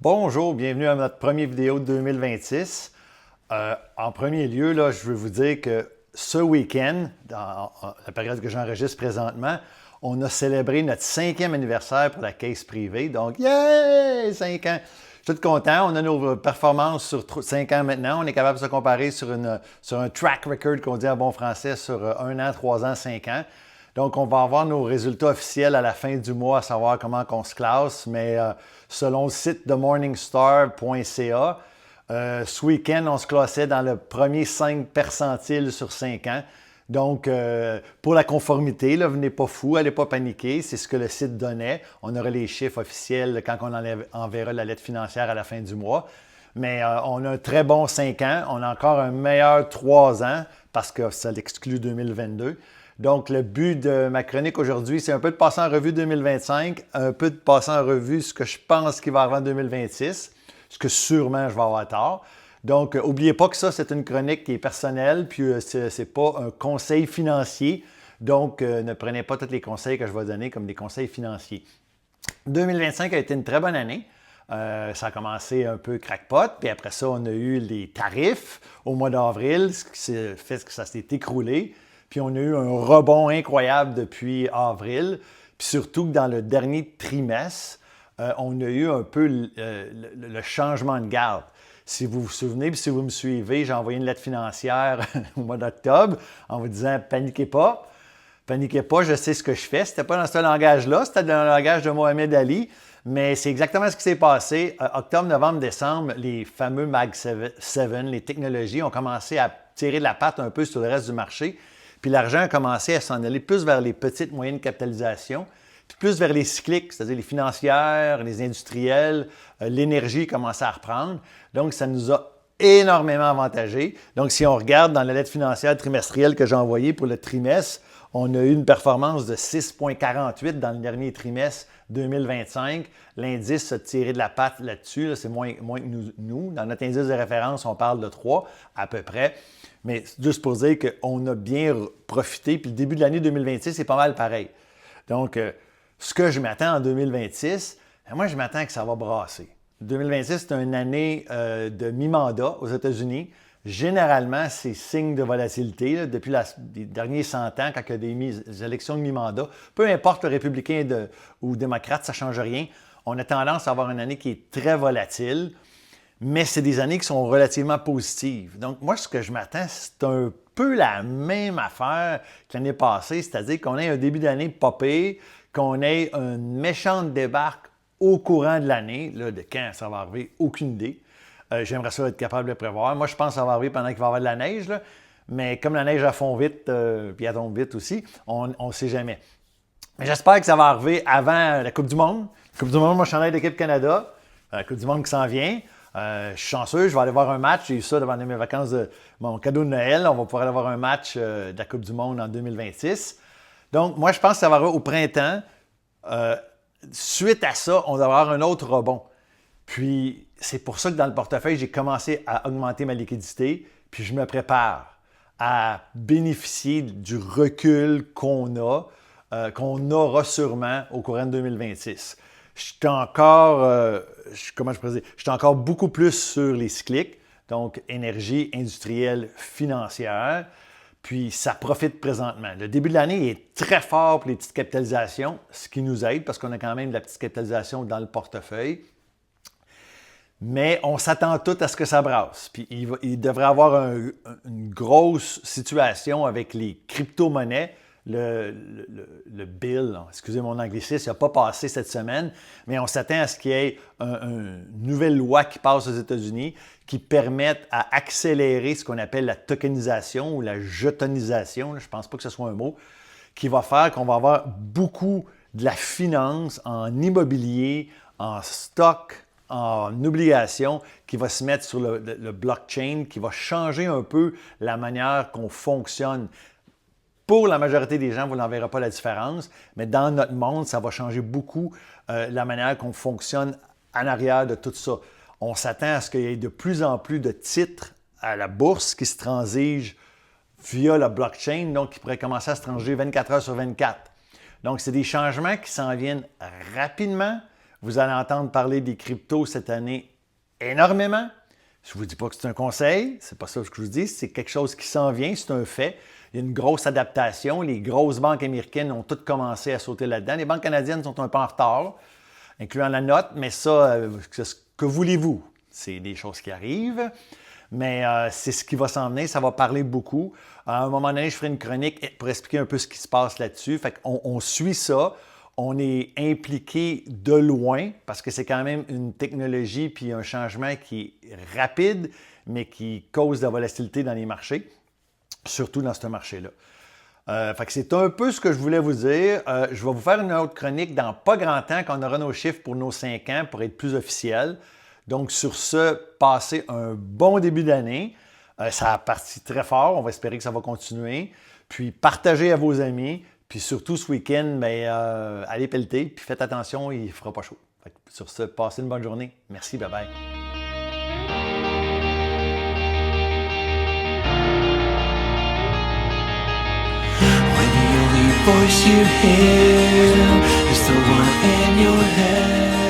Bonjour, bienvenue à notre première vidéo de 2026. En premier lieu, là, je veux vous dire que ce week-end, dans la période que j'enregistre présentement, on a célébré notre 5e anniversaire pour la caisse privée. Donc, yeah! 5 ans! Je suis tout content. On a nos performances sur 5 ans maintenant. On est capable de se comparer sur un track record qu'on dit en bon français sur 1 an, 3 ans, 5 ans. Donc, on va avoir nos résultats officiels à la fin du mois, à savoir comment on se classe, mais selon le site de morningstar.ca, ce week-end, on se classait dans le premier 5 percentile sur 5 ans. Donc, pour la conformité, là, venez pas fou, allez pas paniquer, c'est ce que le site donnait. On aura les chiffres officiels quand on enverra la lettre financière à la fin du mois. Mais on a un très bon 5 ans, on a encore un meilleur 3 ans parce que ça l'exclut 2022. Donc, le but de ma chronique aujourd'hui, c'est un peu de passer en revue 2025, un peu de passer en revue ce que je pense qu'il va avoir en 2026, ce que sûrement je vais avoir tort. Donc, n'oubliez pas que ça, c'est une chronique qui est personnelle, puis ce n'est pas un conseil financier. Donc, ne prenez pas tous les conseils que je vais donner comme des conseils financiers. 2025 a été une très bonne année. Ça a commencé un peu crackpot, puis après ça, on a eu les tarifs au mois d'avril, ce qui fait que ça s'est écroulé. Puis on a eu un rebond incroyable depuis avril. Puis surtout que dans le dernier trimestre, on a eu un peu le changement de garde. Si vous vous souvenez, puis si vous me suivez, j'ai envoyé une lettre financière au mois d'octobre en vous disant « Paniquez pas, je sais ce que je fais. » C'était pas dans ce langage-là, c'était dans le langage de Mohamed Ali. Mais c'est exactement ce qui s'est passé. Octobre, novembre, décembre, les fameux Mag 7, les technologies, ont commencé à tirer de la patte un peu sur le reste du marché. Puis l'argent a commencé à s'en aller plus vers les petites moyennes capitalisations, puis plus vers les cycliques, c'est-à-dire les financières, les industriels, l'énergie commençait à reprendre. Donc, ça nous a énormément avantagé. Donc, si on regarde dans la lettre financière trimestrielle que j'ai envoyée pour le trimestre, on a eu une performance de 6,48 dans le dernier trimestre 2025. L'indice a tiré de la patte là-dessus. Là, c'est moins que nous. Dans notre indice de référence, on parle de 3 à peu près. Mais juste pour dire qu'on a bien profité, puis le début de l'année 2026, c'est pas mal pareil. Donc, ce que je m'attends en 2026, moi, je m'attends que ça va brasser. 2026, c'est une année de mi-mandat aux États-Unis. Généralement, c'est signe de volatilité. Là, depuis les derniers 100 ans, quand il y a des élections de mi-mandat, peu importe le républicain ou démocrate, ça ne change rien. On a tendance à avoir une année qui est très volatile. Mais c'est des années qui sont relativement positives. Donc, moi, ce que je m'attends, c'est un peu la même affaire que l'année passée, c'est-à-dire qu'on ait un début d'année popé, qu'on ait une méchante débarque au courant de l'année. Là, de quand ça va arriver, aucune idée. J'aimerais ça être capable de le prévoir. Moi, je pense que ça va arriver pendant qu'il va y avoir de la neige, là. Mais comme la neige, elle fond vite, puis elle tombe vite aussi, on ne sait jamais. Mais j'espère que ça va arriver avant la Coupe du Monde. La Coupe du Monde, moi, je suis en aide d'équipe Canada. La Coupe du Monde qui s'en vient. Je suis chanceux, je vais aller voir un match. J'ai eu ça devant mes vacances de mon cadeau de Noël. On va pouvoir aller voir un match de la Coupe du Monde en 2026. Donc, moi, je pense que ça va arriver au printemps. Suite à ça, on va avoir un autre rebond. Puis, c'est pour ça que dans le portefeuille, j'ai commencé à augmenter ma liquidité. Puis, je me prépare à bénéficier du recul qu'on aura sûrement au courant de 2026. Je suis encore beaucoup plus sur les cycliques, donc énergie, industrielle, financière, puis ça profite présentement. Le début de l'année est très fort pour les petites capitalisations, ce qui nous aide parce qu'on a quand même de la petite capitalisation dans le portefeuille. Mais on s'attend tout à ce que ça brasse. Puis il devrait y avoir une grosse situation avec les crypto-monnaies. Le bill, excusez mon anglicisme, il n'a pas passé cette semaine, mais on s'attend à ce qu'il y ait une nouvelle loi qui passe aux États-Unis qui permette à accélérer ce qu'on appelle la tokenisation ou la jetonisation, je ne pense pas que ce soit un mot, qui va faire qu'on va avoir beaucoup de la finance en immobilier, en stock, en obligation qui va se mettre sur le blockchain, qui va changer un peu la manière qu'on fonctionne. Pour la majorité des gens, vous n'en verrez pas la différence, mais dans notre monde, ça va changer beaucoup la manière qu'on fonctionne en arrière de tout ça. On s'attend à ce qu'il y ait de plus en plus de titres à la bourse qui se transigent via la blockchain, donc qui pourraient commencer à se transiger 24 heures sur 24. Donc, c'est des changements qui s'en viennent rapidement, Vous allez entendre parler des cryptos cette année énormément. Je ne vous dis pas que c'est un conseil, c'est pas ça que je vous dis, c'est quelque chose qui s'en vient, c'est un fait. Il y a une grosse adaptation. Les grosses banques américaines ont toutes commencé à sauter là-dedans. Les banques canadiennes sont un peu en retard, incluant la note, mais ça, que voulez-vous? C'est des choses qui arrivent, mais c'est ce qui va s'en venir, ça va parler beaucoup. À un moment donné, je ferai une chronique pour expliquer un peu ce qui se passe là-dessus. Fait qu'on suit ça, on est impliqué de loin parce que c'est quand même une technologie puis un changement qui est rapide, mais qui cause de la volatilité dans les marchés, surtout dans ce marché-là. Fait que c'est un peu ce que je voulais vous dire. Je vais vous faire une autre chronique dans pas grand temps quand on aura nos chiffres pour nos 5 ans pour être plus officiel. Donc, sur ce, passez un bon début d'année. Ça a parti très fort. On va espérer que ça va continuer. Puis, partagez à vos amis. Puis, surtout ce week-end, allez pelleter. Puis, faites attention, il ne fera pas chaud. Fait que sur ce, passez une bonne journée. Merci, bye-bye. Voice you hear is the one in your head.